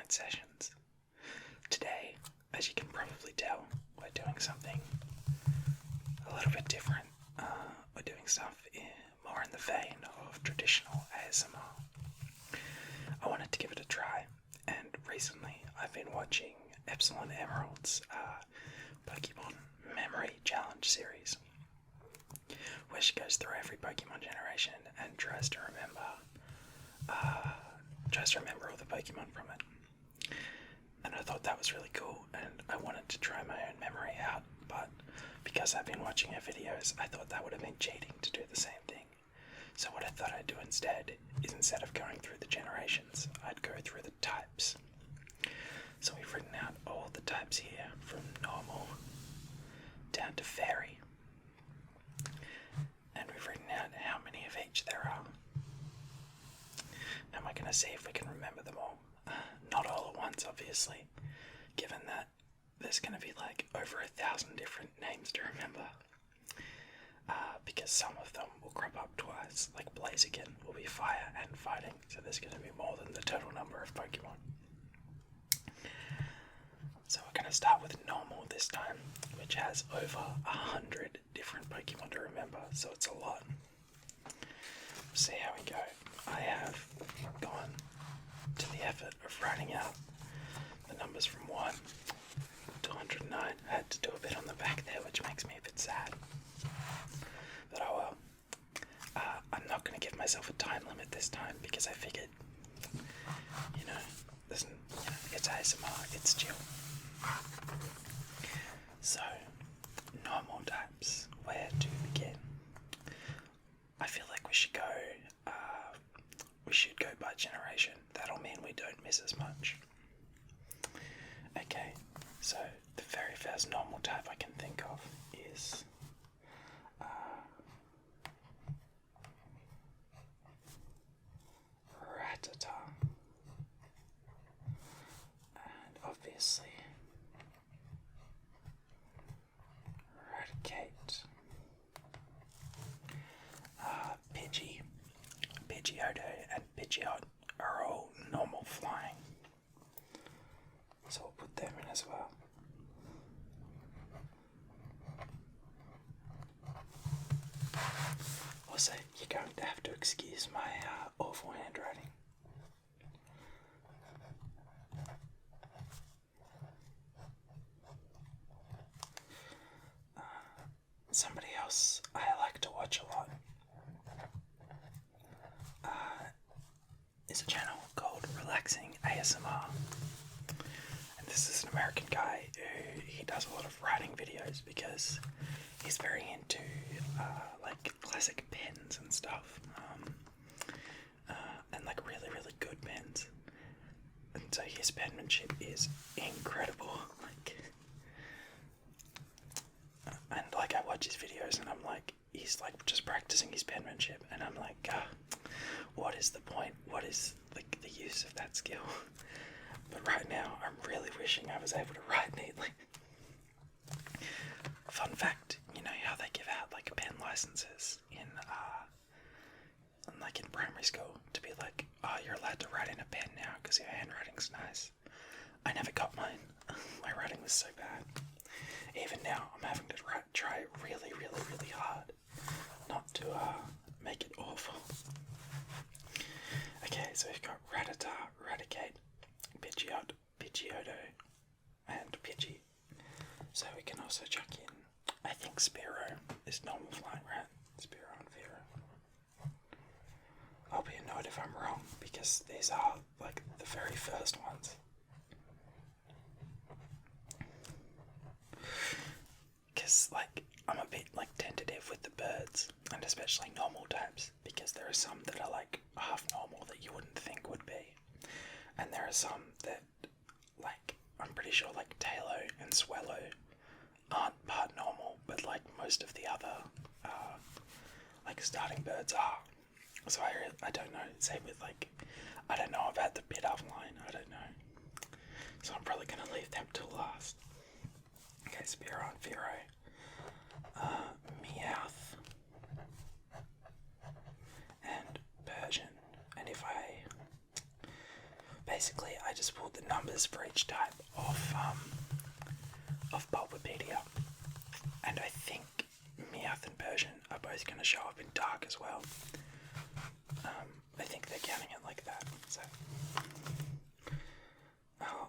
night sessions. Today, as you can probably tell, we're doing something a little bit different. We're doing stuff more in the vein of traditional ASMR. I wanted to give it a try, and recently I've been watching Epsilon Emerald's Pokemon Memory Challenge series, where she goes through every Pokemon generation and tries to remember all the Pokemon from it. And I thought that was really cool, and I wanted to try my own memory out, but because I've been watching her videos, I thought that would have been cheating to do the same thing. So what I thought I'd do instead is, instead of going through the generations, I'd go through the types. So we've written out all the types here, from normal down to fairy. And we've written out how many of each there are. And we're going to see if we can remember them all. Not all at once, obviously, given that there's going to be like over 1,000 different names to remember. Because some of them will crop up twice, like Blaziken will be fire and fighting, so there's going to be more than the total number of Pokemon. So we're going to start with normal this time, which has over 100 different Pokemon to remember, so it's a lot. See how we go. I have gone to the effort of writing out the numbers from 1 to 109. I had to do a bit on the back there, which makes me a bit sad. But oh well. I'm not going to give myself a time limit this time because I figured, it's ASMR, it's chill. So, normal types, where to begin? I feel like we should go by generation. That'll mean we don't miss as much. Okay, so the very first normal type I can think of is Rattata. And obviously Raticate. Pidgeotto and Pidgeot are all normal flying, so we'll put them in as well. Also, you're going to have to excuse my awful handwriting. Somebody else I like to watch a lot is a channel called Relaxing ASMR. And this is an American guy who he does a lot of writing videos because he's very into like classic pens and stuff, and like really, really good pens. And so his penmanship is incredible. And I watch his videos and I'm like, he's like just practicing his penmanship, and I'm like, what is the point? What is like the use of that skill? But right now, I'm really wishing I was able to write neatly. Fun fact, you know how they give out like pen licenses in primary school to be like, oh, you're allowed to write in a pen now because your handwriting's nice. I never got mine. My writing was so bad. Even now, I'm having to try really, really, really hard not to make it awful. Okay, so we've got Rattata, Raticate, Pidgeot, Pidgeotto, and Pidgey. So we can also chuck in, I think Spearow is normal flying, right? Spearow and Fearow. I'll be annoyed if I'm wrong, because these are, like, the very first ones. Because, like, I'm a bit, like, tentative with the birds, and especially normal types, because there are some that are, like, half normal that you wouldn't think would be. And there are some that, like, I'm pretty sure, like, Tailo and Swellow aren't part normal, but, like, most of the other, like, starting birds are. So I don't know. Same with, like, I don't know about the Bidove line. I don't know. So I'm probably going to leave them till last. Okay, Spearow and Fearow. Meowth. And Persian. And if basically, I just pulled the numbers for each type of Bulbapedia, and I think Meowth and Persian are both going to show up in Dark as well. I think they're counting it like that. So,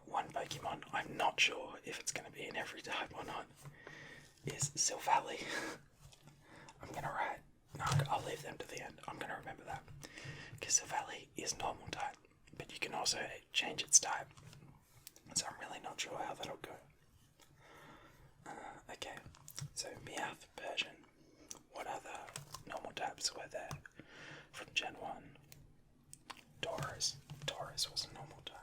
one Pokemon I'm not sure if it's going to be in every type or not is Silvally. I'm going to write. No, I'll leave them to the end. I'm going to remember that. Because Silvally is normal type, but you can also change its type. So I'm really not sure how that'll go. Okay, so Meowth, Persian. What other normal types were there from Gen 1? Tauros. Tauros was a normal type.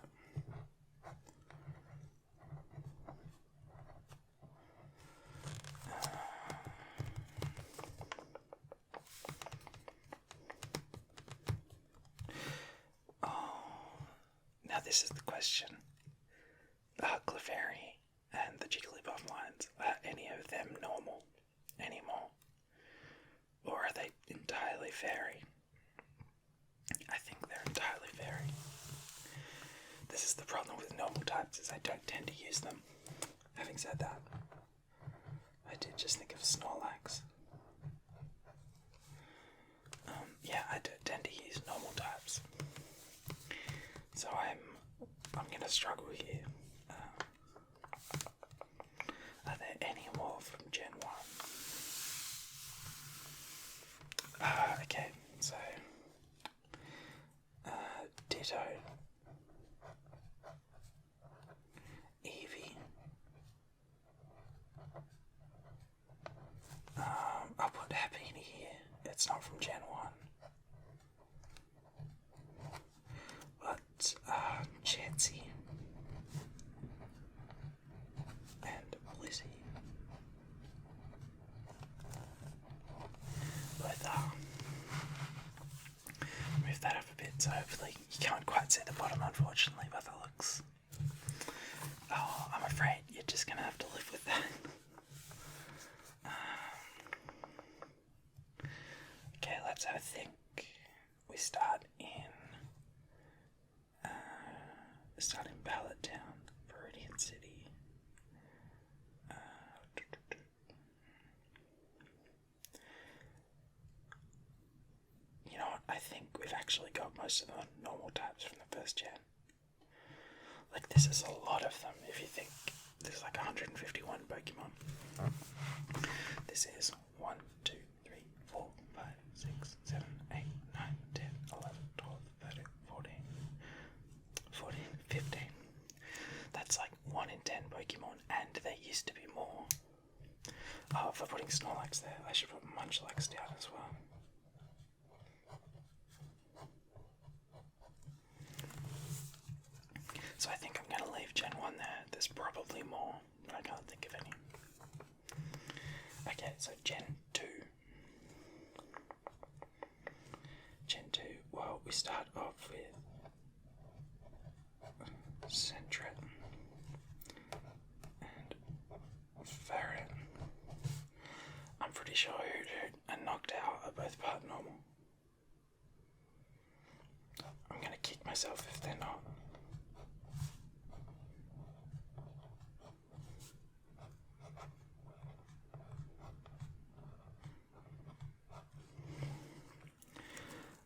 Now this is the question. Clefairy and the Jigglypuff lines, are any of them normal anymore? Or are they entirely fairy? I think they're entirely fairy. This is the problem with normal types, is I don't tend to use them. Having said that, I did just think of Snorlax. Yeah, I don't tend to use normal types. So I'm gonna struggle here. Are there any more from Gen 1? Okay, so Ditto, Eevee. I'll put Happiny here. It's not from Gen 1. But Chansey and Blissey both are. Move that up a bit so hopefully you can't quite see the bottom, unfortunately, by the looks. Oh, I'm afraid you're just gonna have to live with that. Okay, let's have a think. We start in Pallet Town, Viridian City. You know what? I think we've actually got most of the normal types from the first gen. Like, this is a lot of them. If you think there's like 151 Pokemon. This is 1, 2, 3, 4, 5, 6, 7, 8, 9, 10, 11, 12, 13, 14, 15. That's like 1 in 10 Pokemon, and there used to be more. Oh, for putting Snorlax there, I should put Munchlax down as well. So I think I'm going to leave Gen 1 there. There's probably more, but I can't think of any. Okay, so Gen 2. Gen 2, well, we start off with Sentret and Ferret. I'm pretty sure Hoot and Knocked Out are both part normal. I'm gonna kick myself if they're not.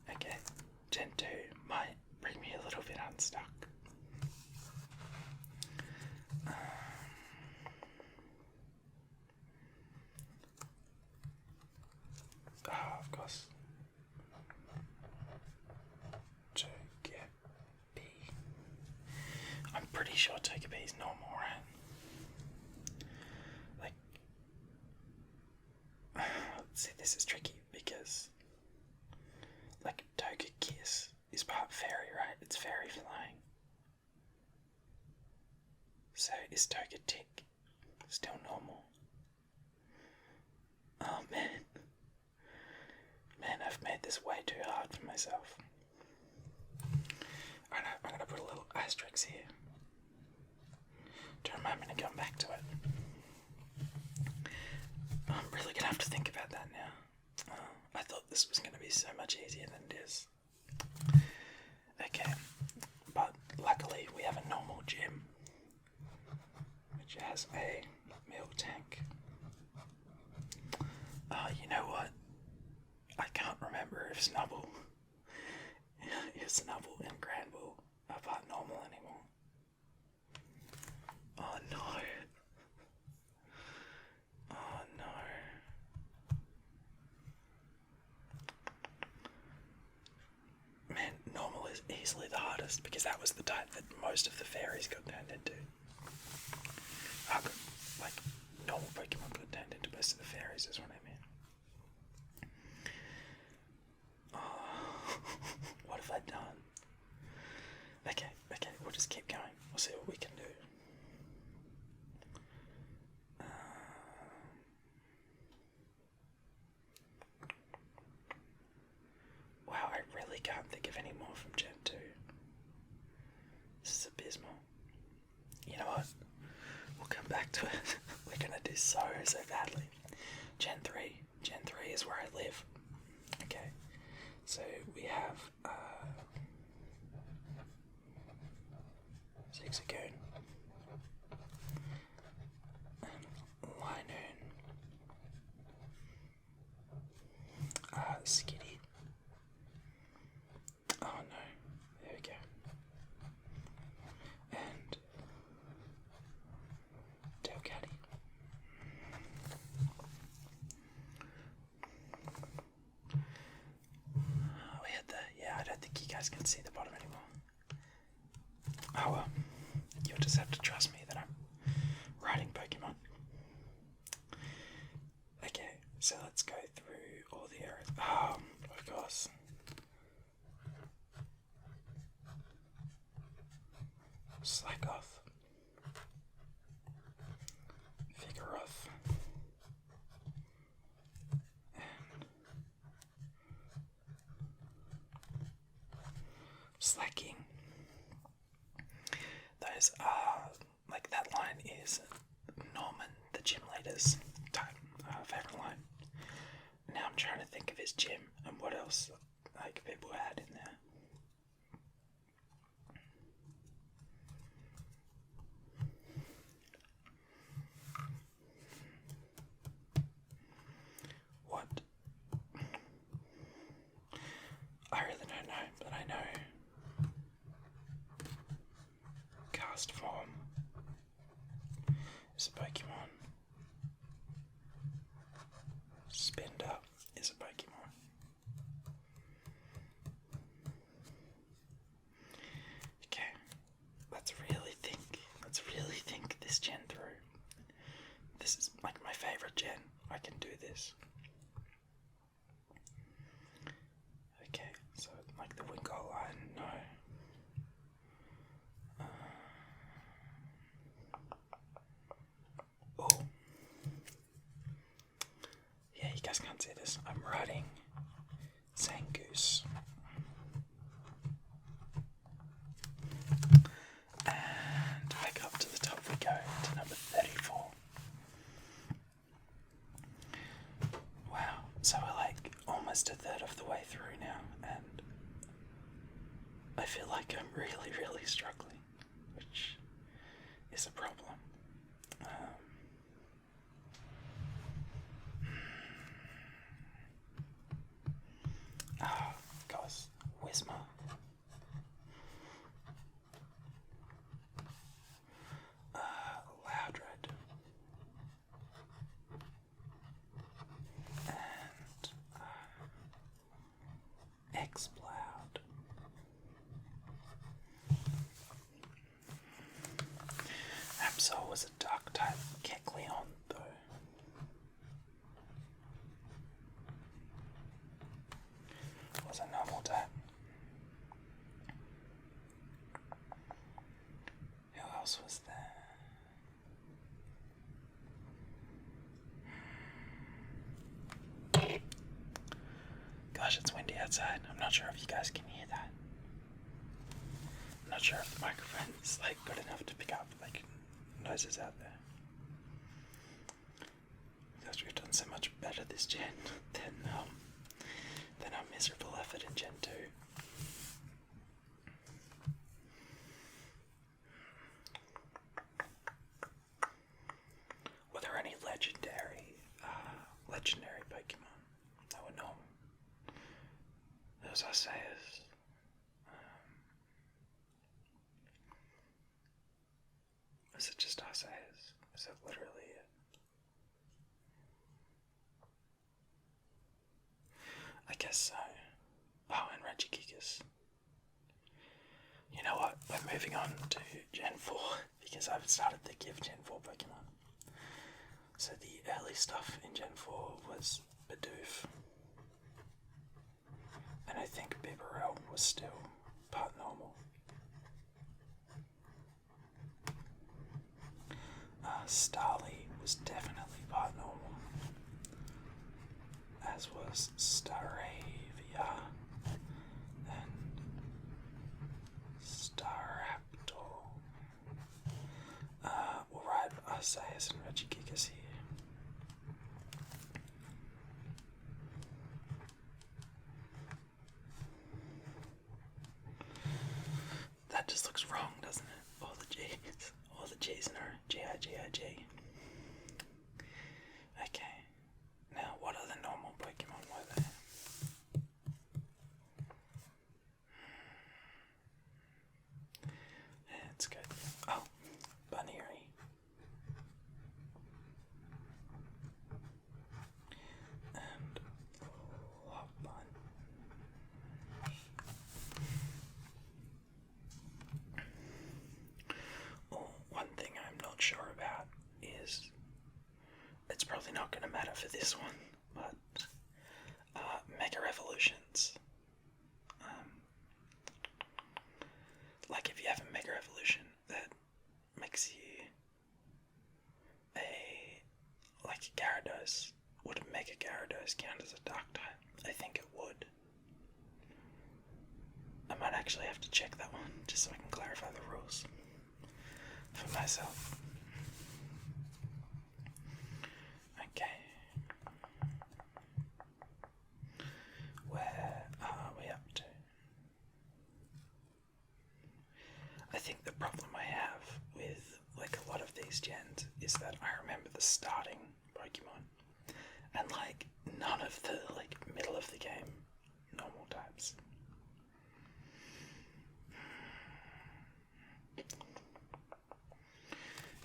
Okay, Gen 2 might bring me a little bit unstuck. Of course. Togepi. I'm pretty sure Togepi is normal, right? Like, see, this is tricky because, like, Togekiss is part fairy, right? It's fairy flying. So is Togetic still normal? Oh man. Man, I've made this way too hard for myself. I know, I'm gonna put a little asterisk here to remind me to come back to it. I'm really gonna have to think about that now. I thought this was gonna be so much easier than it is. Okay, but luckily we have a normal gym if Snubble, if Snubble and Granville are part normal anymore. Oh no. Oh no. Man, normal is easily the hardest because that was the type that most of the fairies got turned into. Like, normal Pokemon got turned into most of the fairies is what I mean. Oh, what have I done? Okay, we'll just keep going. We'll see what we can do. Wow, I really can't think of any more from Gen 2. This is abysmal. You know what? We'll come back to it. We're gonna do so badly. Gen 3. Gen 3 is where I live. Okay. So we have Zigzagoon and Linoon, Skitty. Oh no, there we go. And Delcatty. We had I don't think you guys can see the bottom anymore. Oh well, you'll just have to trust me that I'm writing Pokemon. Okay, so let's go through all the areas. Of course. Slackoff. Vigoroth. And Slacking. Those are, like, that line is Norman, the gym leader's favourite line. Now I'm trying to think of his gym and what else, like, people had in there. What? I really don't know, but I know Cast Form is a Pokemon. Spender is a Pokemon. Okay, let's really think this gen through. This is like my favourite gen. I can do this. Okay, so like the Wingull line, no. Oh. Yeah, you guys can't see this. I'm writing Zangoose. And back up to the top we go, to number 34. Wow, so we're like almost a third of the way through now, and I feel like I'm really struggling, which is a problem. Guys, Whismer. Loudred. And Exploud. Absol was a dark type Kecleon, though. Was a normal type. Who else was there? Gosh, it's windy outside. I'm not sure if you guys can hear that. I'm not sure if the microphone is like good enough to pick up like noises out there. Because we've done so much better this gen than our miserable effort in Gen 2. Were there any legendary Pokemon that were normal? was Arceus. Is it just Arceus? Is that literally it? I guess so. Oh, and Regigigas. You know what? We're moving on to Gen 4 because I've started to give Gen 4 Pokemon. So the early stuff in Gen 4 was Bidoof. And I think Bibarel was still part normal. Starly was definitely part normal. As was Staravia and Staraptor. We'll ride Arceus and Regigigas here. That just looks wrong, doesn't it? All the G's. All the G's in her. G-I-G-I-G. Okay. Now, what other normal Pokemon were there? It's good. Oh, Bunnery. And Lobun. Oh, one thing I'm not sure about is it's probably not going to matter for this one, but Mega Evolutions. Like if you have a Mega Evolution that makes you a Gyarados, would a Mega Gyarados count as a Dark type? I think it would. I might actually have to check that one just so I can clarify the rules for myself. Okay. Where are we up to? I think the problem I have with like a lot of these gens is that I remember the starting Pokemon and like none of the like middle of the game normal types.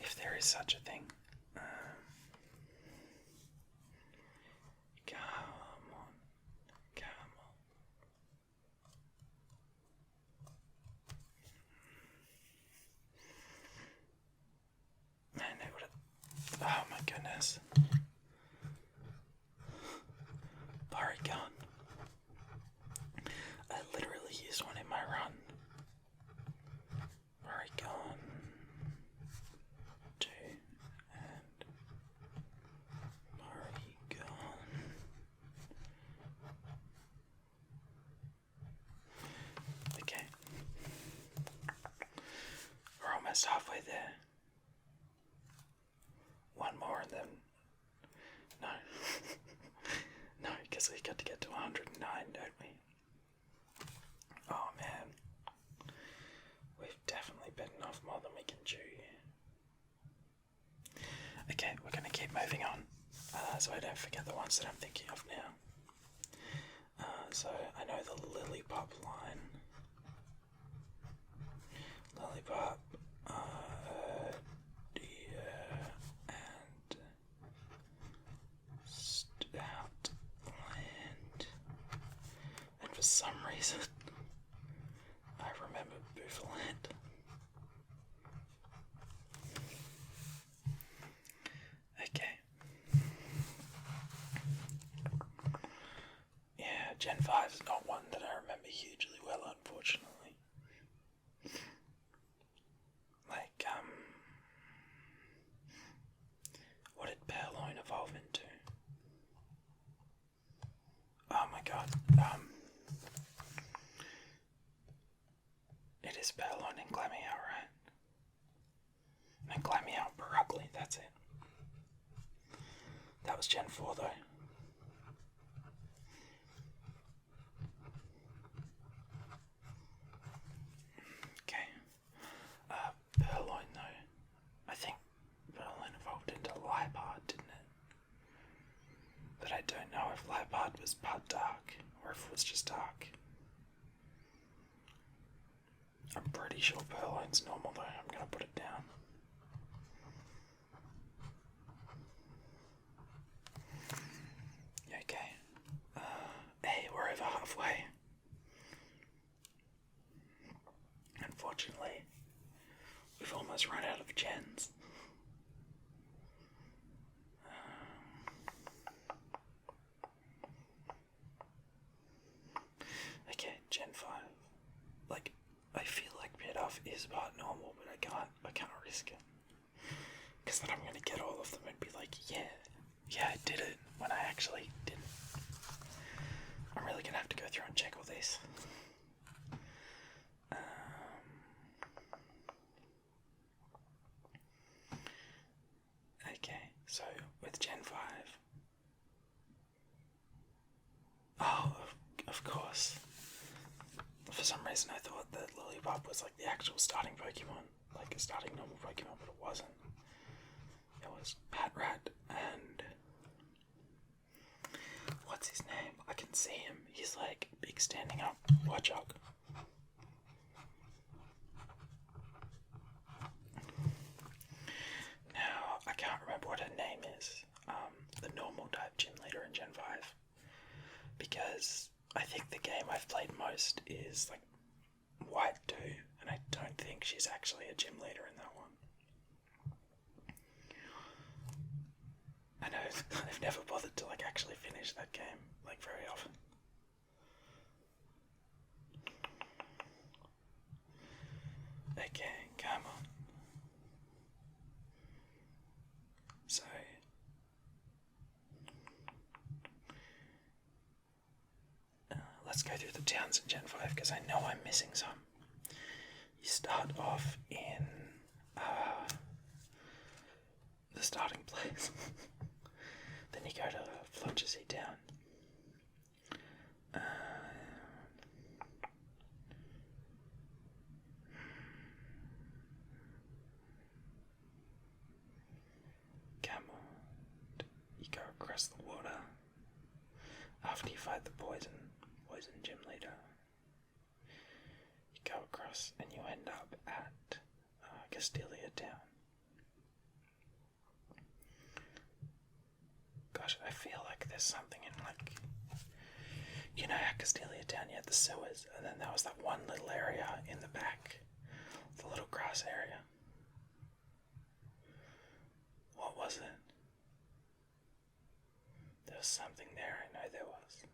If there is such a thing. Come on. I know what it... Oh my goodness. Porygon. I literally used one in my run. Porygon 2 and Porygon. Okay. We're almost halfway there. One more and then... No. No, because we got to get to 109, don't we? Oh man. We've definitely bitten off more than we can chew here. Okay, we're going to keep moving on, so I don't forget the ones that I'm thinking of now. So I know the Lillipup line. Lillipup, and Stoutland. And for some reason, I remember Bouffalant. Okay. Yeah, Gen 5 is not one that I remember hugely well, unfortunately. Like, what did Purloin evolve into? Oh my god, it is Purloin and Glameow, right? And Glameow and Barugly, that's it. That was Gen 4 though. Okay. Purloin though. I think Purloin evolved into Liepard, didn't it? But I don't know if Liepard was part dark or if it was just dark. I'm pretty sure Purloin's normal though. I'm gonna put it down. Okay. Hey, we're over halfway. Unfortunately, we've almost run out of gens. Okay, Gen 5. Like, I feel like Mid-Off is part normal, but I can't risk it. Because then I'm gonna get all of them and be like, yeah, I did it, when I actually didn't. I'm really gonna have to go through and check all these. Okay, so with Gen 5. Oh, of course. For some reason I thought that Lillipup was like the actual starting Pokemon, like a starting normal Pokemon, but it wasn't. It was Patrat and... what's his name? I can see him. He's like big standing up. Watchog. Now, I can't remember what her name is. The normal type gym leader in Gen 5. Because I think the game I've played most is like White 2, and I don't think she's actually a gym leader in that one. I know I've never bothered to like actually finish that game like very often. Okay, come on. So let's go through the towns in Gen 5 because I know I'm missing some. You start off in the starting place. Then you go to Flutchersea Town. Come on. You go across the water. After you fight the poison gym leader, you go across and you end up at Castelia Town. Gosh, I feel like there's something in like, you know how Castelia Town you had the sewers, and then there was that one little area in the back, the little grass area. What was it? There was something there, I know there was.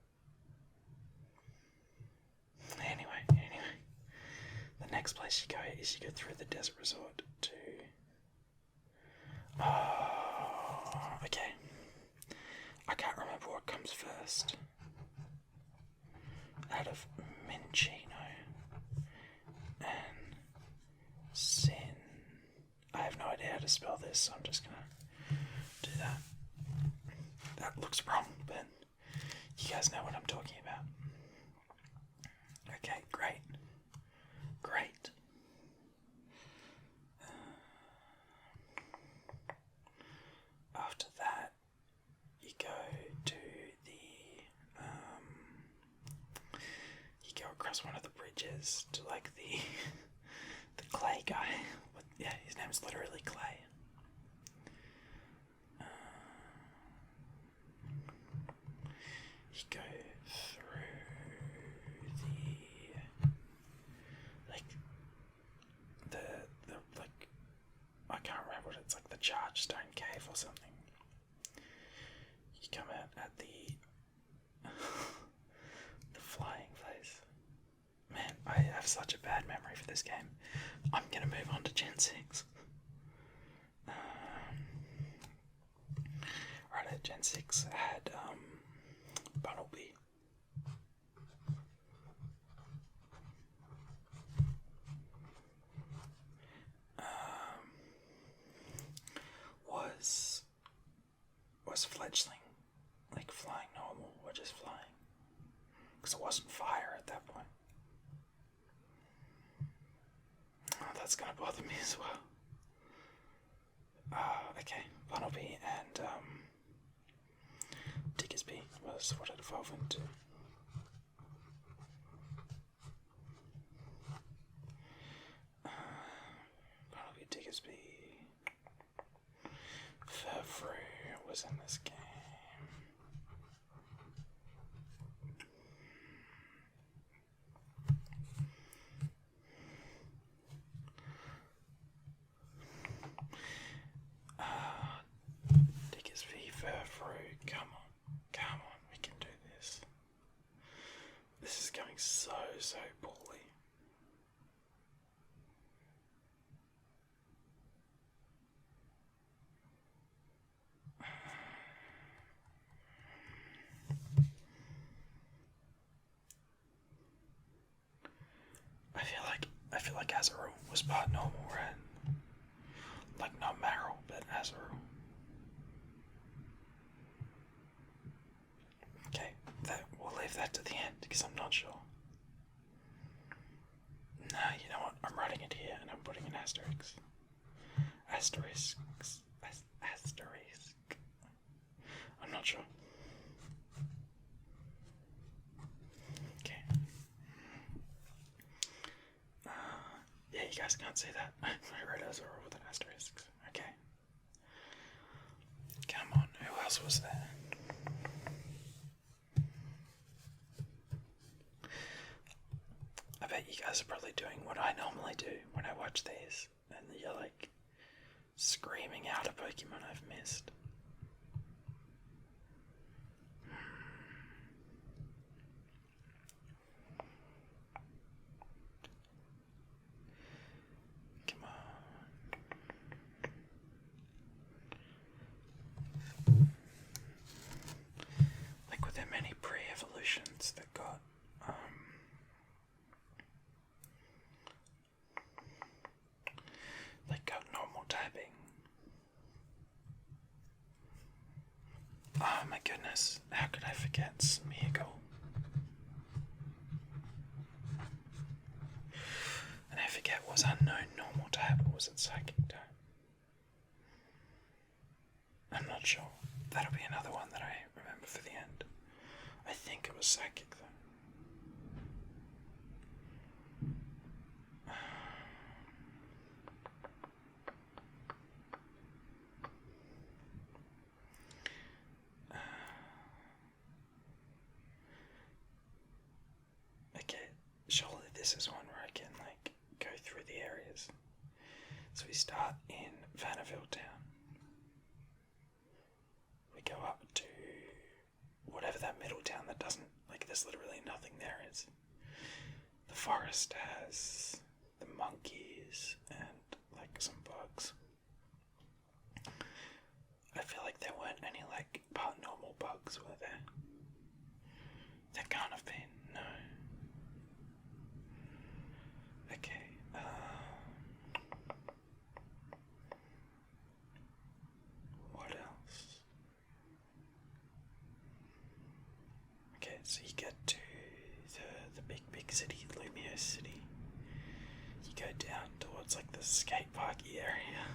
Anyway, the next place you go is you go through the desert resort to... oh, okay. I can't remember what comes first. Out of Minccino and Sin. I have no idea how to spell this, so I'm just gonna do that. That looks wrong, but you guys know what I'm talking about. Okay, great. After that, you go to the, you go across one of the bridges to like the clay guy. Yeah, his name's literally Clay. You go through the like, I can't remember what it's like, the Charge Stone Cave or something. You come out at the flying place. Man, I have such a bad memory for this game. I'm gonna move on to Gen 6. Right, at Gen 6 I had Bunnelby. Was Fledgling like flying normal or just flying? Because it wasn't fire at that point. Oh, that's gonna bother me as well. Okay, Bunnelby and Diggersby was what it evolved into. Diggersby. Furfru was in this game. Diggersby, Furfru, come on, we can do this. This is going so poorly. I feel like Azarul was part normal, right? Like not Meryl, but Azarul. Okay, we'll leave that to the end because I'm not sure. Nah, you know what? I'm writing it here and I'm putting an asterisk. Asterisk. I'm not sure. Okay. Yeah, you guys can't see that. I wrote Azarul with an asterisk. Okay. Come on, who else was there? I bet you guys are probably doing what I normally do when I watch these, and you're like screaming out a Pokemon I've missed. Come on. Like, were there many pre-evolutions that got normal typing? Oh my goodness, how could I forget Smeargle? And I forget, was unknown normal type or was it psychic type? I'm not sure. That'll be another one that I remember for the end. I think it was psychic though. Okay, surely this is one where I can like go through the areas. So we start in Vanderbilt Town. We go up to whatever that middle town that doesn't, like, there's literally nothing there is. The forest has the monkeys and like some bugs. I feel like there weren't any like part normal bugs, were there? There can't have been, no. Okay, what else? Okay, so you get to the big city, Lumiose City. You go down towards like the skate parky area.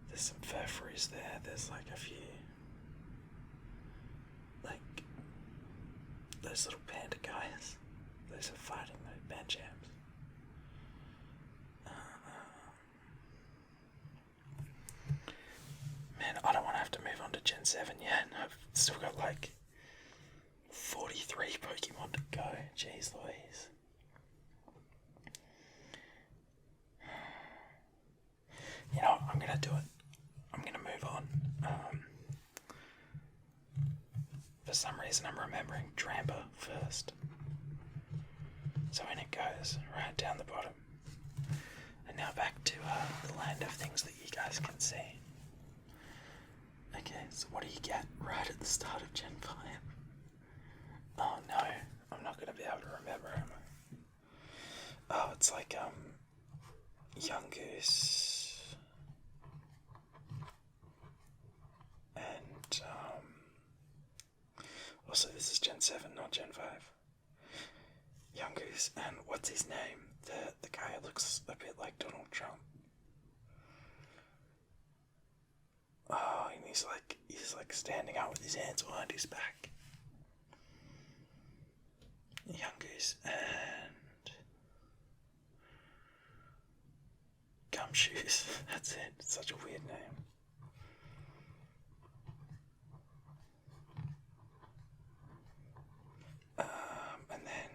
There's some Furfrus there, there's like a few like those little panda guys. Those are fighting those Banchams. Man, I don't want to have to move on to Gen 7 yet. I've still got like 43 Pokemon to go. Jeez Louise. You know, I'm gonna do it. I'm gonna move on. For some reason I'm remembering Drampa first. So in it goes, right down the bottom. And now back to the land of things that you guys can see. Okay, so what do you get right at the start of Gen 5? Oh no, I'm not gonna be able to remember, am I? Oh, it's like, Yungoos. And, also this is Gen 7, not Gen 5. Yungoos, and what's his name? The guy who looks a bit like Donald Trump. Oh, and he's like standing up with his hands behind his back. Yungoos, and come Gumshoes. That's it. It's such a weird name. And then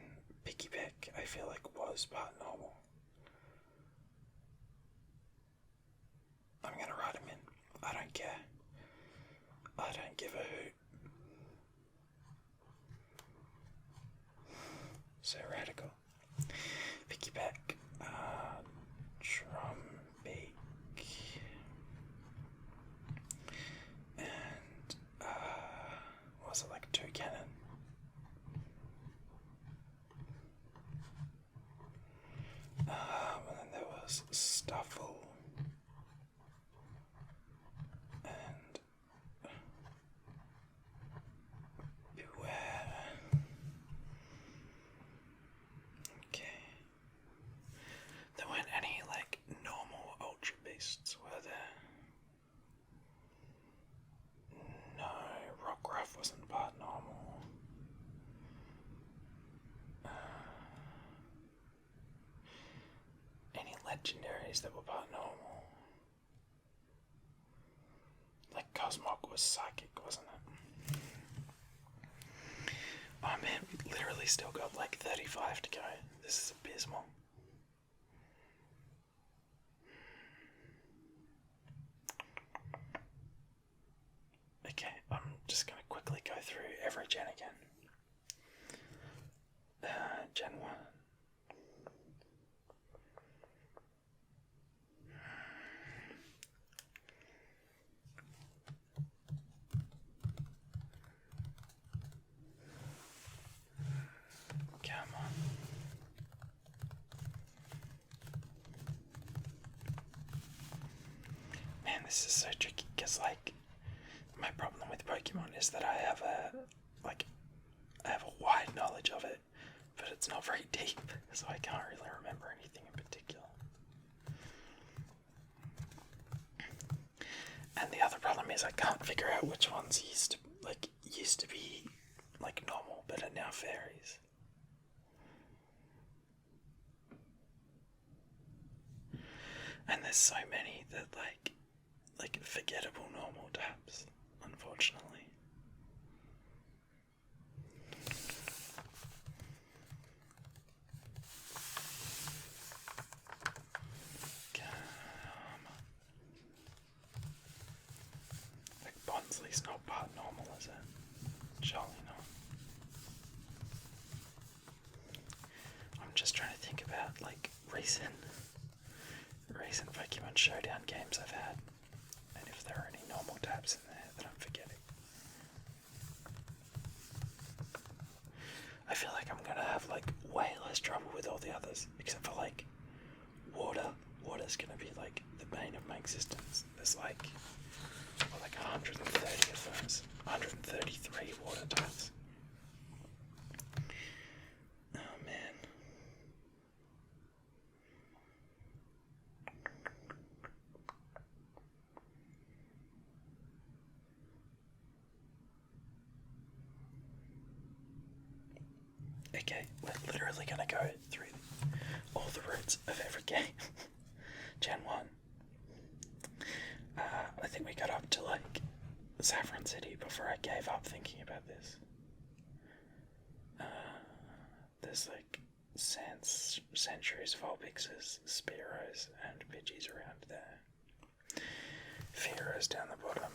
Picky Peck, I feel like was part normal. I'm gonna write him in. I don't care. I don't give a hoot. So radical. Picky Peck, Trumbeak, and what was it, like Toucannon? And then there was Stuffle and Beware. Okay. There weren't any like normal Ultra Beasts, were there? No, Rockruff wasn't part normal. Any legendaries that were part normal? Like Cosmog was psychic, wasn't it? Oh man, we literally still got like 35 to go. This is abysmal. Okay, I'm just going to quickly go through every gen again. Gen 1. Come on. Man, this is so tricky because, like, my problem with Pokemon is that I have a wide knowledge of it, but it's not very deep, so I can't really remember anything in particular. And the other problem is I can't figure out which ones used to be like normal, but are now fairies. And there's so many that like forgettable normal types, unfortunately. Like Bonsly's not part normal, is it? Surely not. I'm just trying to think about like recent Pokemon Showdown games I've had, and if there are any normal types in there that I'm forgetting. I feel like I'm gonna have like way less trouble with all the others, except for like water. Water's gonna be like the bane of my existence. There's like 130 of those, 133 water types. Oh man. Okay, we're literally gonna go through all the routes of every game. Gen 1. I think we got up to like Saffron City before I gave up thinking about this. There's like Centuries, Vulpixes, Spearows, and Pidgeys around there. Fearows down the bottom.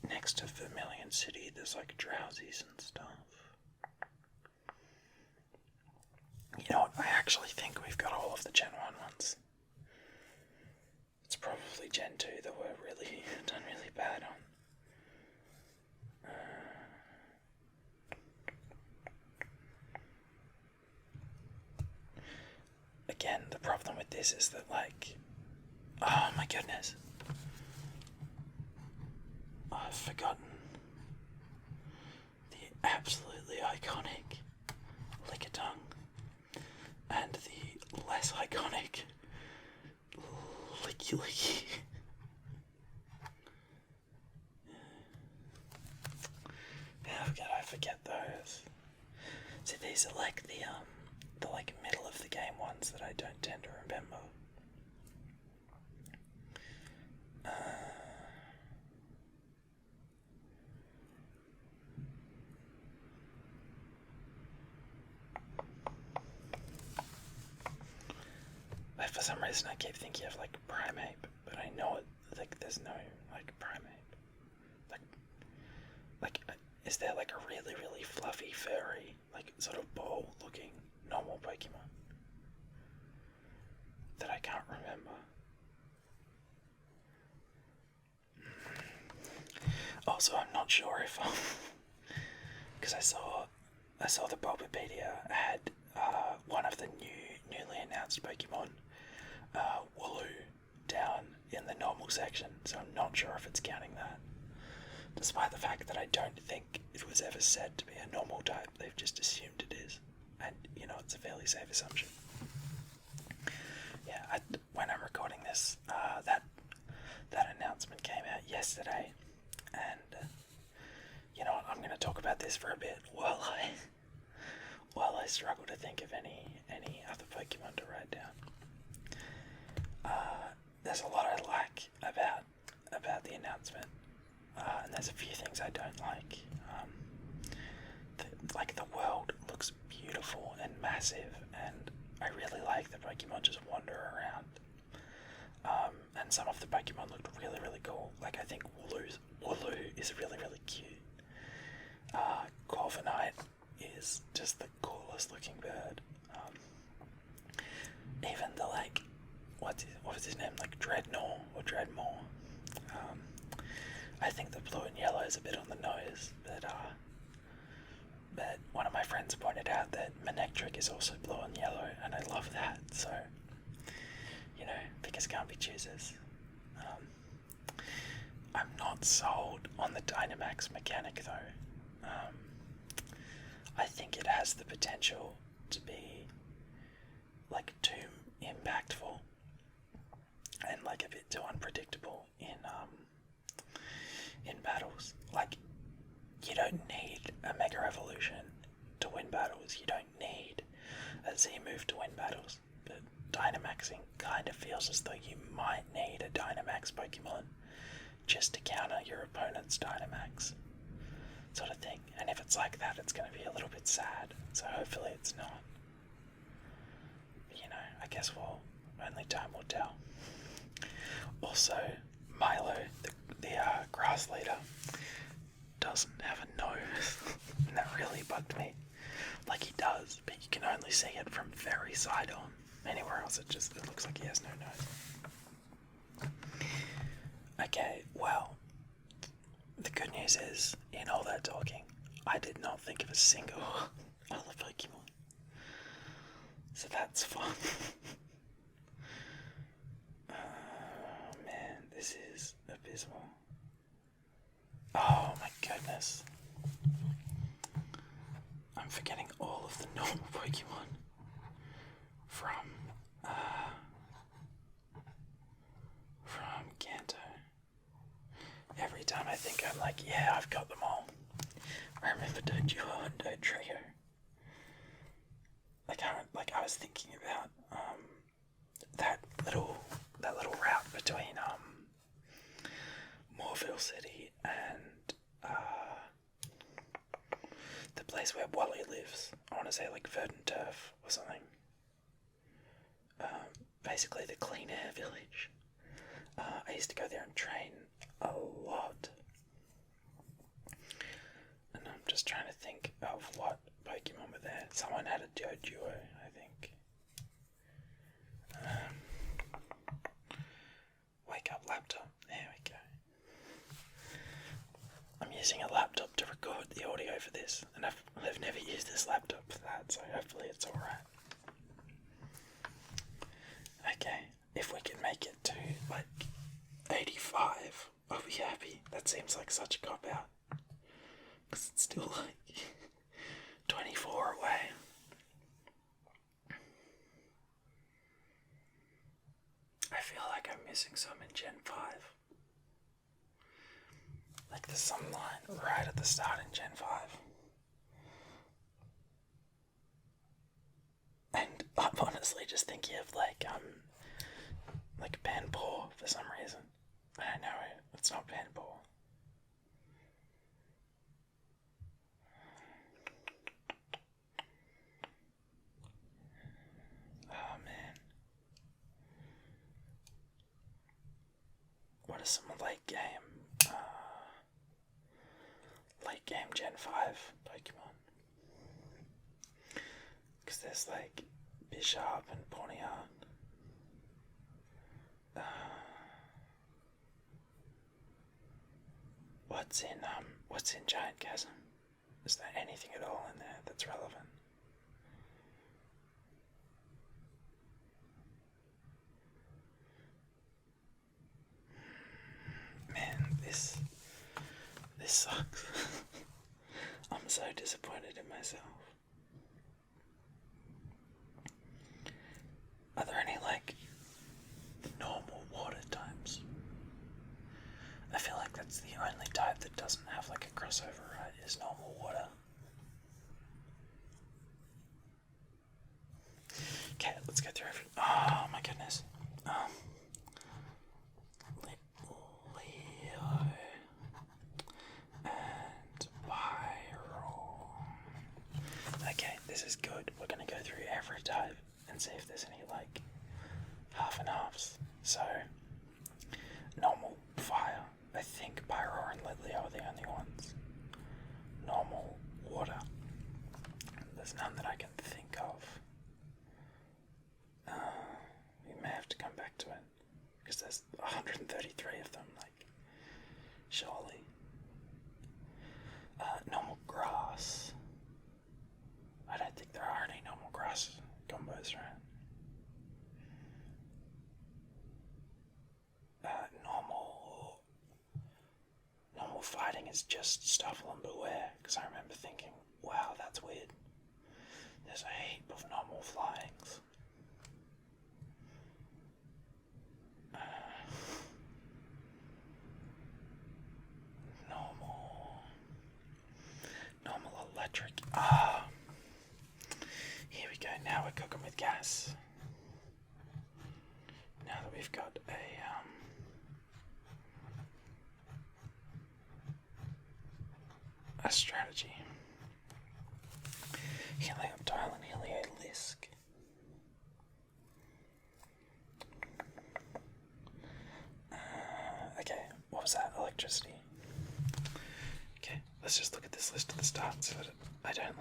Next to Vermilion City, there's like Drowsies and stuff. You know what? I actually think we've got all of the Gen 1 ones. It's probably Gen 2 that we're really done really bad on. Again, the problem with this is that like, oh my goodness, I've forgotten the absolutely iconic Lickitung and the less iconic Licky. How could I forget those. See, these are like the like middle of the game ones that I don't tend to remember. For some reason I keep thinking of like Primeape, but I know it, like there's no like Primeape. Is there like a really, really fluffy, furry, like sort of ball looking normal Pokemon that I can't remember? Also, I'm not sure if because I saw the Bulbapedia had one of the newly announced Pokemon, Wooloo, down in the normal section, so I'm not sure if it's counting that. Despite the fact that I don't think it was ever said to be a normal type, they've just assumed it is, and you know it's a fairly safe assumption. Yeah, when I'm recording this, that announcement came out yesterday, and you know what, I'm going to talk about this for a bit while I struggle to think of any other Pokemon to write down. There's a lot I like about the announcement, and there's a few things I don't like. The world looks beautiful and massive, and I really like that Pokemon just wander around. And some of the Pokemon looked really, really cool. Like I think Wooloo is really, really cute. Corviknight is just the coolest looking bird. Even the what was his name? Like Dreadnought or Dreadmore. I think the blue and yellow is a bit on the nose, but one of my friends pointed out that Manectric is also blue and yellow, and I love that. So, you know, because can't be choosers. I'm not sold on the Dynamax mechanic though. I think it has the potential to be like too impactful and like a bit too unpredictable in battles. Like, you don't need a Mega Evolution to win battles. You don't need a Z move to win battles. But Dynamaxing kind of feels as though you might need a Dynamax Pokemon just to counter your opponent's Dynamax, sort of thing. And if it's like that, it's going to be a little bit sad. So hopefully it's not. You know, I guess only time will tell. Also, Milo, the grass leader, doesn't have a nose, and that really bugged me. Like he does, but you can only see it from very side on. Anywhere else, it looks like he has no nose. Okay, well, the good news is, in all that talking, I did not think of a single other Pokemon. So that's fun. Man, this is abysmal. Oh my goodness. I'm forgetting all of the normal Pokemon from Kanto. Every time I think I'm like, yeah, I've got them all. I remember Doduo and Dodrio. I was thinking about that little route between Moorville City and the place where Wally lives. I want to say like Verdant Turf or something. Basically the Clean Air Village. I used to go there and train a lot. And I'm just trying to think of what Pokemon were there. Someone had a Doduo, I think. Wake up laptop. There we go. I'm using a laptop to record the audio for this, and I've never used this laptop for that, so hopefully it's alright. Okay, if we can make it to like 85, I'll be happy. That seems like such a cop-out, because it's still like 24 away. I feel like I'm missing some in Gen 5. Like there's some line right at the start in Gen 5. I'm honestly just thinking of like Panpour for some reason. I don't know, it's not Panpour. Oh man. What are some late game Gen 5 Pokemon? Because there's like Bishop and Ponyard. What's in Giant Chasm? Is there anything at all in there that's relevant? Man, this sucks. I'm so disappointed in myself. Are there any normal water types? I feel like that's the only type that doesn't have a crossover, right? Is normal water. Okay, let's go through every. Oh my goodness. Leo and Pyro. Okay, this is good. We're gonna go through every type and see if there's any half and halves. So, normal fire. I think Pyro and Leo are the only ones. Normal water. There's none that I can think of. We may have to come back to it because there's 133 of them. Surely. Normal grass. I don't think there are any normal grass combos, right? Normal fighting is just Stuffle and Beware, because I remember thinking, wow, that's weird. There's a heap of normal flyings. Normal electric. Here we go. Now we're cooking with gas. Now that we've got a strategy. Helioptile and Heliolisk. Okay, what was that? Electricity. Okay, let's just look at this list at the start so that I don't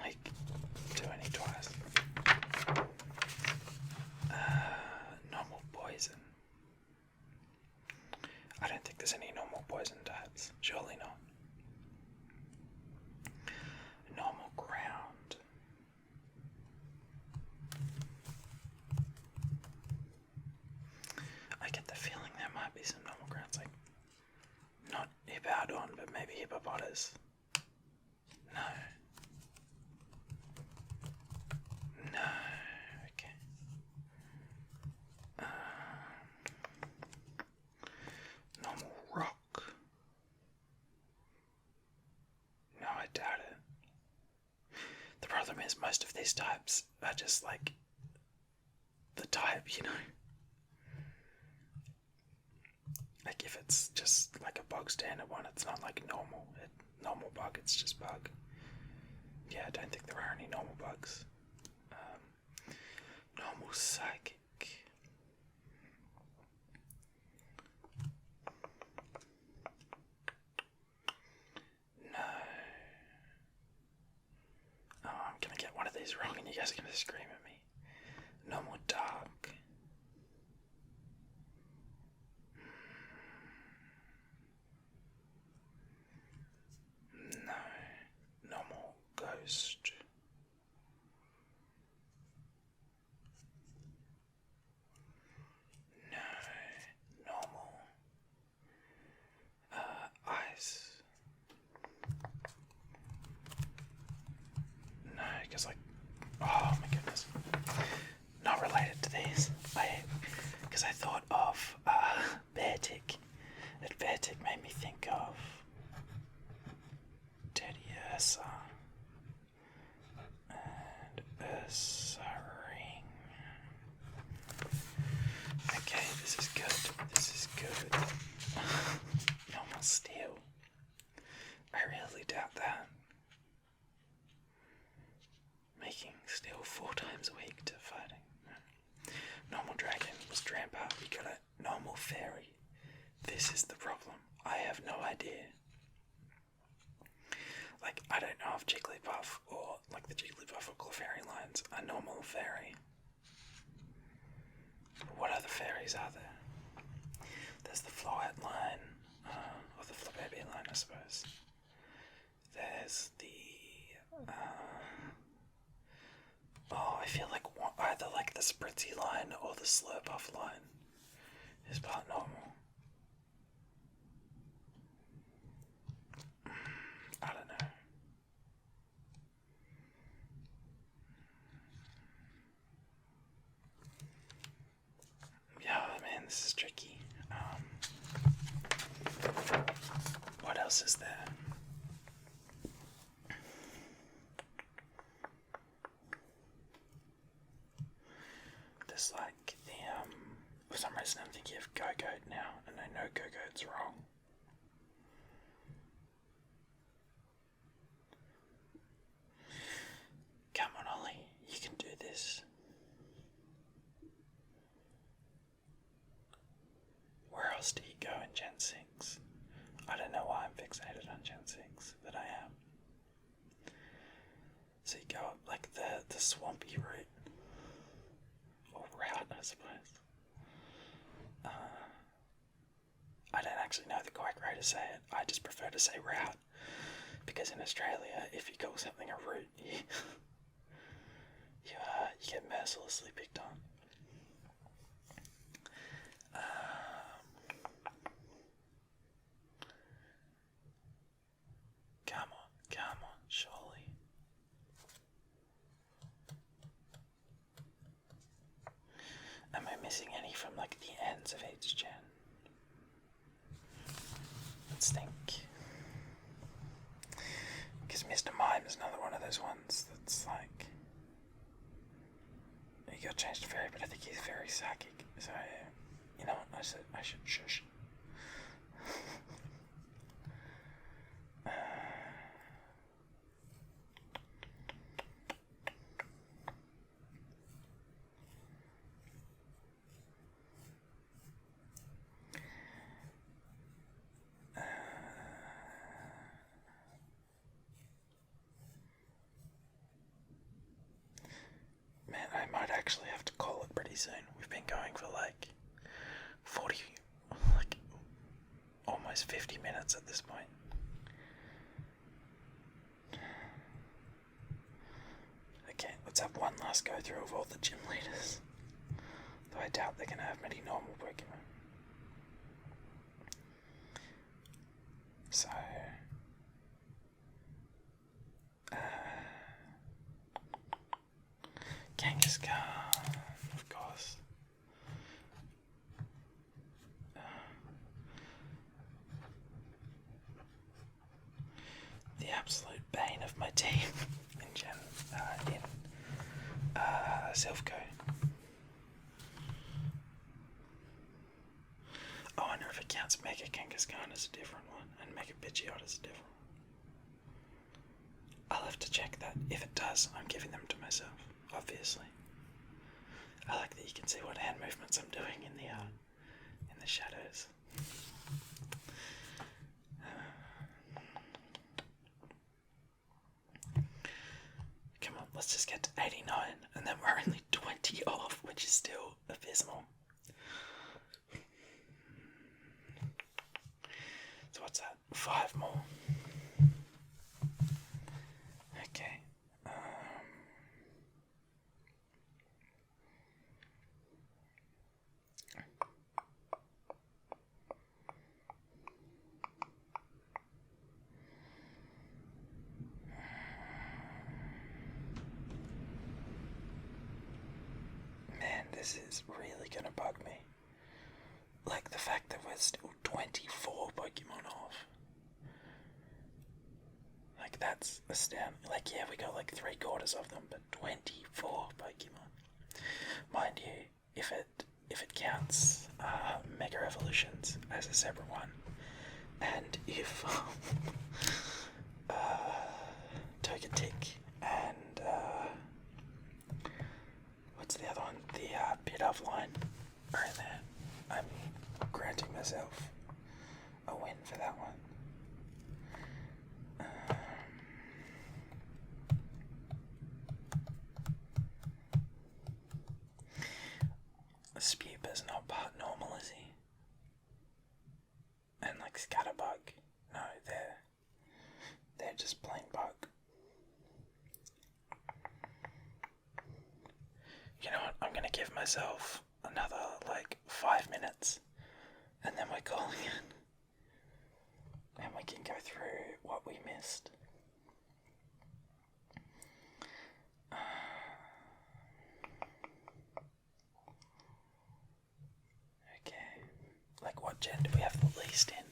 do any twice. Normal poison. I don't think there's any normal poison types. Surely not. Normal ground. I get the feeling there might be some normal grounds, not Hippowdon, but maybe Hippopotas. No. Okay. Normal rock. No, I doubt it. The problem is most of these types are just the type, if it's just a bog standard one, it's not normal. Normal bug, it's just bug. Yeah, I don't think there are any normal bugs. Normal psychic. No. Oh, I'm gonna get one of these wrong and you guys are gonna scream at me. Normal dark. No. Normal ghost. No. Normal. Ice. No, because oh my goodness. Not related to these. Because I thought of Beartic. And Beartic made me think of Teddy Ursa and Ursa Ring. steel. I really doubt that. Making steel 4 times a week to fighting. Normal dragon was tramp up. You got a normal fairy. This is the problem. I have no idea. Like, I don't know if Jigglypuff or like the Jigglypuff or Clefairy lines are normal fairy. What other fairies are there? There's the Floette line, or the Flabébé line, I suppose. There's the I feel like either like the Spritzy line or the Slurpuff line is part normal. I don't know. Yeah, man, this is tricky. What else is there? There's like the for some reason I'm thinking of Go-Goat now, and I know Go-Goat's wrong. Come on, Ollie, you can do this. Where else do you go in Gen 6? I don't know why I'm fixated on Gen 6, but I am. So you go up like the swampy route. Or route, I suppose. I don't actually know the correct way to say it. I just prefer to say route. Because in Australia, if you call something a route, you get mercilessly picked on. Come on, surely. Am I missing any from like the ends of each gen? Let's think. Because Mr. Mime is another one of those ones that's like, he got changed to fairy, but I think he's very psychic. So, you know what? I should shush. Man, I might actually have to call it pretty soon. We've been going for like 40, like almost 50 minutes at this point. Okay, let's have one last go through of all the gym leaders. Though I doubt they're going to have many normal Pokemon. So, Kangaskhan, of course. The absolute bane of my team in Silphco. Oh, I wonder if it counts Mega Kangaskhan as a different one, and Mega Pidgeot as a different one. I'll have to check that. If it does, I'm giving them to myself, obviously. I like that you can see what hand movements I'm doing in the shadows. Come on, let's just get to 89, and then we're only 20 off, which is still abysmal. So what's that? 5 more. Okay. Man, this is really gonna bug me. Like the fact that we're still 24 Pokemon off. Like that's astounding. Like yeah, we got like 3/4 of them, but 24 Pokemon. Mind you, if it counts Mega Evolutions as a separate one, And if Togetic and what's the other one? The Pit Offline are in there. I'm granting myself a win for that one. Spewper's not part normal, is he? And like Scatterbug, no, they're just plain bug. You know what? I'm gonna give myself another like 5 minutes, and then we're calling it, and we can go through what we missed. Like, what gen do we have the least in?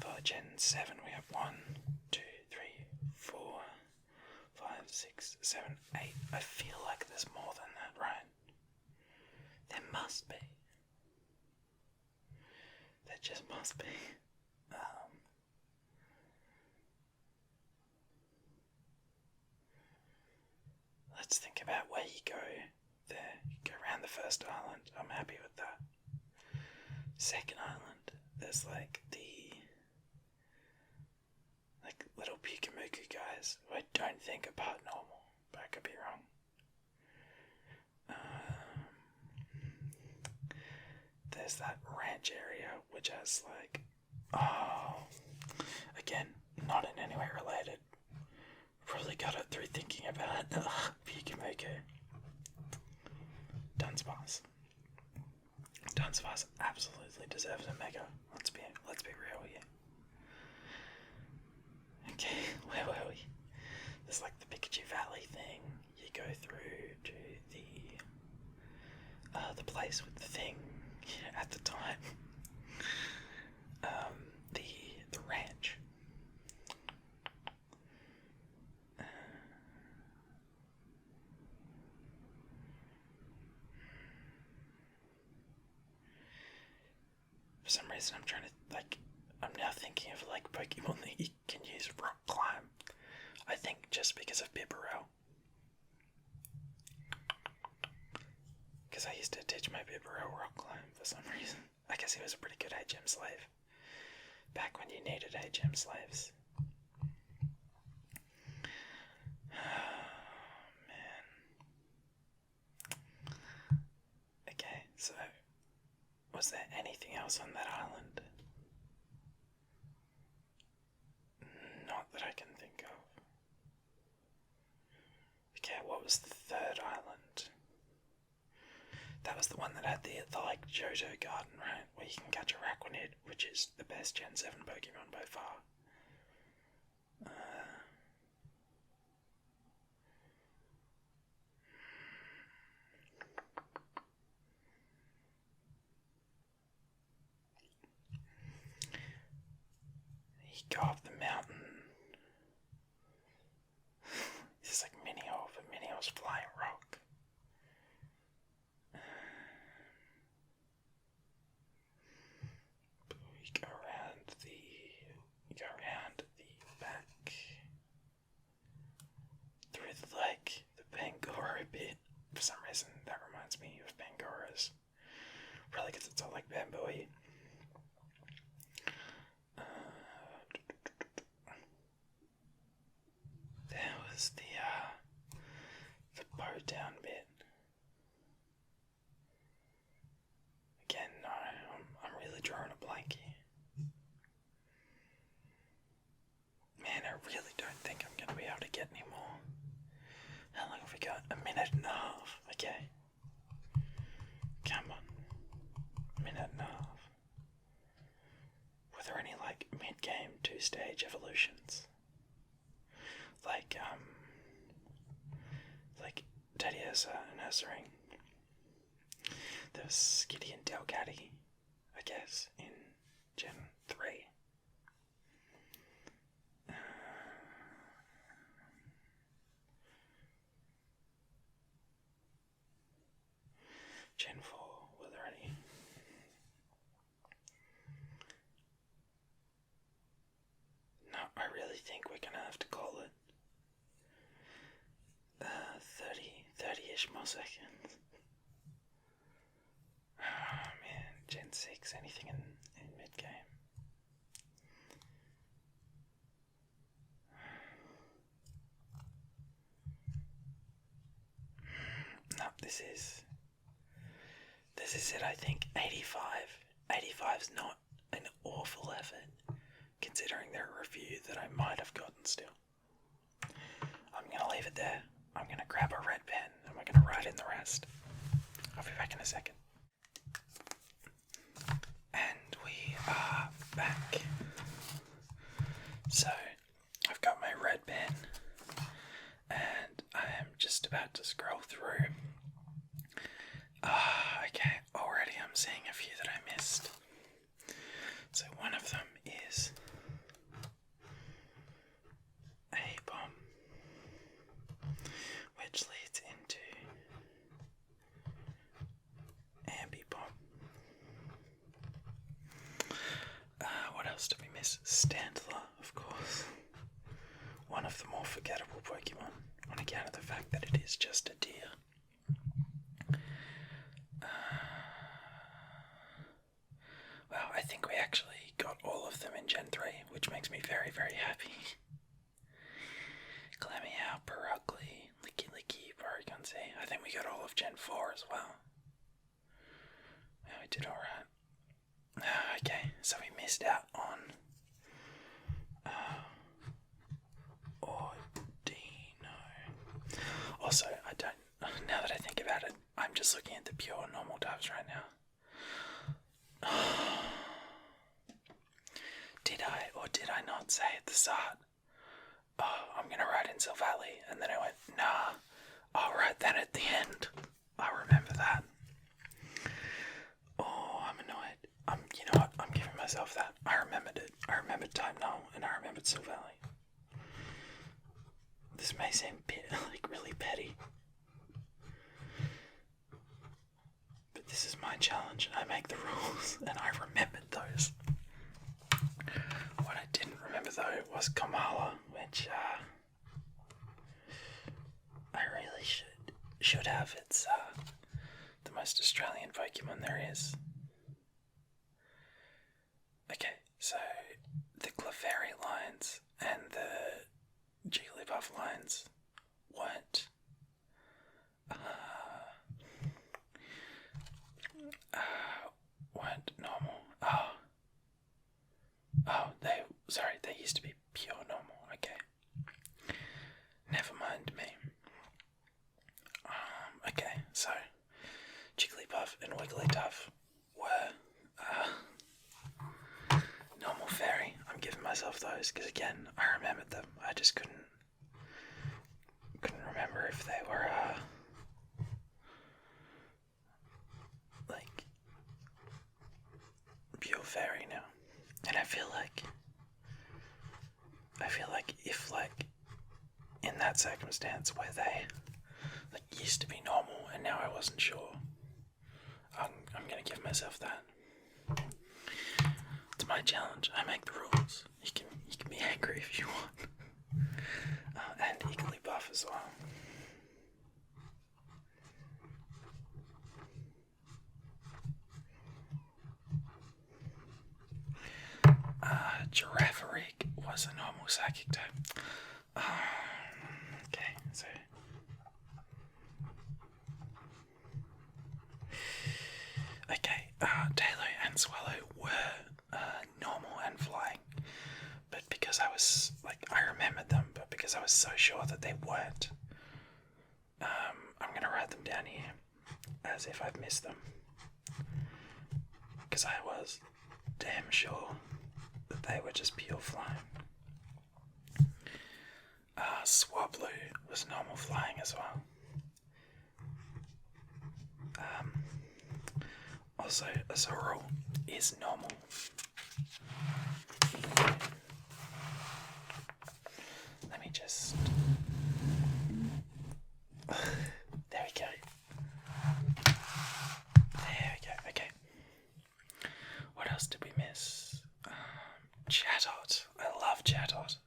For Gen 7 we have 1, 2, 3, 4, 5, 6, 7, 8. I feel like there's more than that, right? There must be. There just must be. Let's think about where you go there. You go around the first island. I'm happy with that. Second island, there's like the little Pikamuku guys who I don't think are part normal, but I could be wrong. There's that ranch area which has like, again, not in any way related. Probably got it through thinking about Pikamuku. Dunsparce. Dunsparce absolutely deserves a mega. Let's be real here. Okay, where were we? There's like the Pikachu Valley thing. You go through to the place with the thing at the time. The ranch. For some reason I'm now thinking of like Pokemon that you can use rock climb. I think just because of Bibarel. Because I used to teach my Bibarel rock climb for some reason. I guess he was a pretty good HM slave. Back when you needed HM slaves. Man. Okay, so was there anything else on that island? Not that I can think of. Okay, what was the third island? That was the one that had the like Johto Garden, right? Where you can catch a Raquanid, which is the best Gen 7 Pokemon by far. You go up the mountain. This is like Minio, but Minio's flying rock. You go around the back through the lake, the Pangoro bit. For some reason, that reminds me of Pangoras. Probably because it's all like bamboo-y. There was the bow down bit. Again, no, I'm really drawing a blank here. Man, I really don't think I'm going to be able to get any more. How long have we got? A minute and a half. Okay. Come on. A minute and a half. Were there any, like, mid-game 2-stage evolutions? Like Teddiursa and Ursaring. There was Skitty and Delcatty, I guess, in Gen 3. Gen 4, were there any? I really think we're gonna have to call it 30-ish more seconds. Oh man, Gen 6, anything in mid-game. No, this is it, I think. 85. 85's not an awful effort, considering their review that I might have gotten still. I'm gonna leave it there. I'm gonna grab a red pen and we're gonna write in the rest. I'll be back in a second. And we are back. So, I've got my red pen and I am just about to scroll through. Okay, already I'm seeing a few that I missed. So one of them is A bomb, which leads into ambi bomb. What else did we miss? Stantler, of course. One of the more forgettable Pokemon, on account of the fact that it is just a deer. Well, I think we actually got all of them in Gen 3, which makes me very, very happy. Glameow, Perugly, Licky, Porygon Z. I think we got all of Gen 4 as well. Yeah, we did alright. Okay, so we missed out on Ordino. Also, now that I think about it, I'm just looking at the pure normal types right now. Did I or did I not say at the start, I'm gonna write in Silvally, and then I went, nah, I'll write that at the end. I remember that. Oh, I'm annoyed. You know what, I'm giving myself that. I remembered it. I remembered Time Null, and I remembered Silvally. This may seem really petty. But this is my challenge, and I make the rules, and I remembered those. What I didn't remember though was Kamala, which I really should have. It's the most Australian Pokemon there is. Okay, so the Clefairy lines and the Jigglypuff lines weren't normal. They used to be pure normal. Okay, never mind me. Okay, so Jigglypuff and Wigglytuff were normal fairy. I'm giving myself those because again, I remembered them. I just couldn't remember if they were like pure fairy now. And I feel like if in that circumstance where they used to be normal and now I wasn't sure, I'm gonna give myself that. It's my challenge. I make the rules. You can be angry if you want. And Jigglypuff as well. Girafarig was a normal psychic type. Okay, so Taylor and Swallow were normal and flying, but because I remembered them, but because I was so sure that they weren't, I'm gonna write them down here as if I've missed them, because I was damn sure that they were just pure flying. Swablu was normal flying as well. Also, Azurill is normal. Let me just... There we go. Okay. What else did we miss? Chatot. I love Chatot.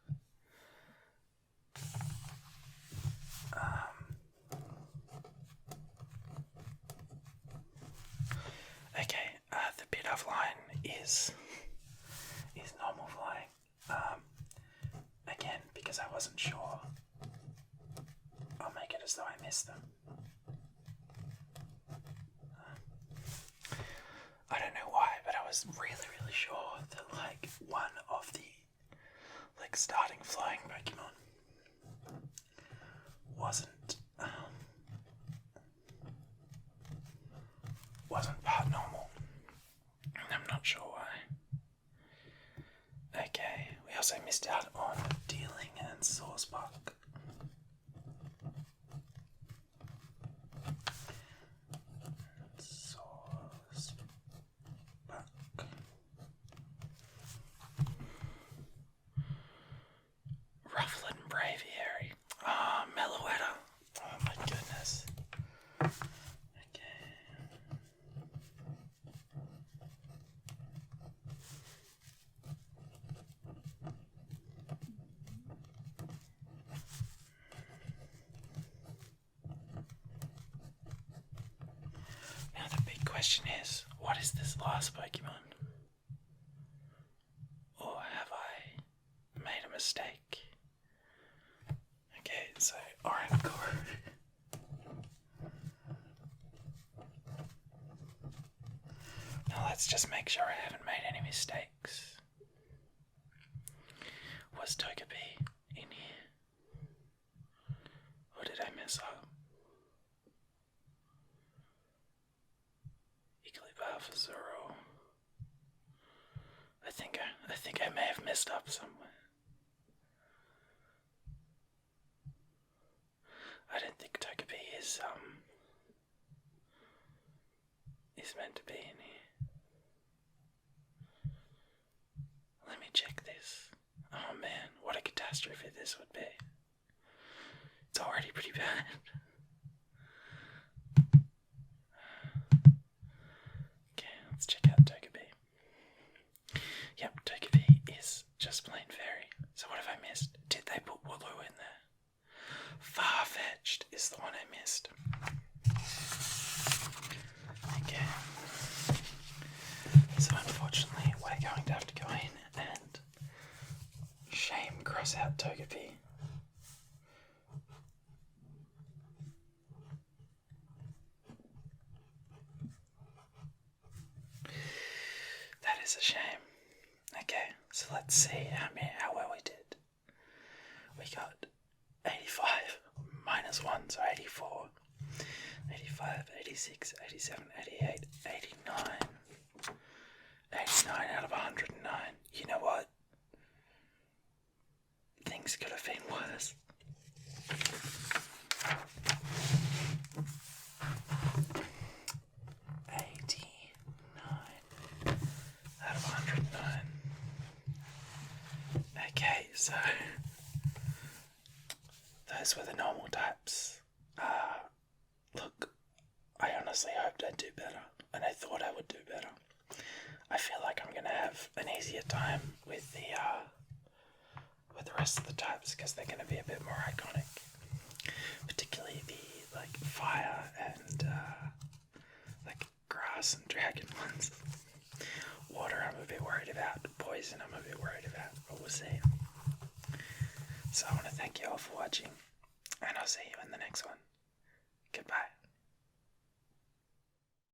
wasn't sure, I'll make it as though I missed them. I don't know why, but I was really sure that like one of the like starting flying Pokemon wasn't part normal. I'm not sure why. Okay, we also missed out on Dealing and Source Spark. Rufflin Braviary. Ah, oh, Meloetta. Oh my goodness. Okay. Now the big question is, what is this last Pokemon? Or have I made a mistake? Okay, so Oracle. Now let's just make sure I haven't made any mistakes. Was Togepi in here? Or did I mess up? Igglybuff, Zoro. I think I may have messed up somewhere. I don't think Togepi is meant to be in here. Let me check this. Oh man, what a catastrophe this would be. It's already pretty bad. Okay, let's check out Togepi. Yep, Togepi is just plain fairy. So what have I missed? Did they put Wooloo in there? Farfetch'd is the one I missed. Okay. So unfortunately, we're going to have to go in and shame cross out Togepi. That is a shame. Okay, so let's see how well we did. We got 85 minus 1, so 84. 85, 86, 87, 88, 89. 89 out of 109. You know what? Things could have been worse. 89 out of 109. Okay, so those were the normal types. Look, I honestly hoped I'd do better, and I thought I would do better. I feel like I'm gonna have an easier time with the rest of the types because they're gonna be a bit more iconic, particularly the like fire and like grass and dragon ones. Water, I'm a bit worried about. Poison, I'm a bit worried about, but we'll see. So I want to thank you all for watching, and I'll see you in the next one.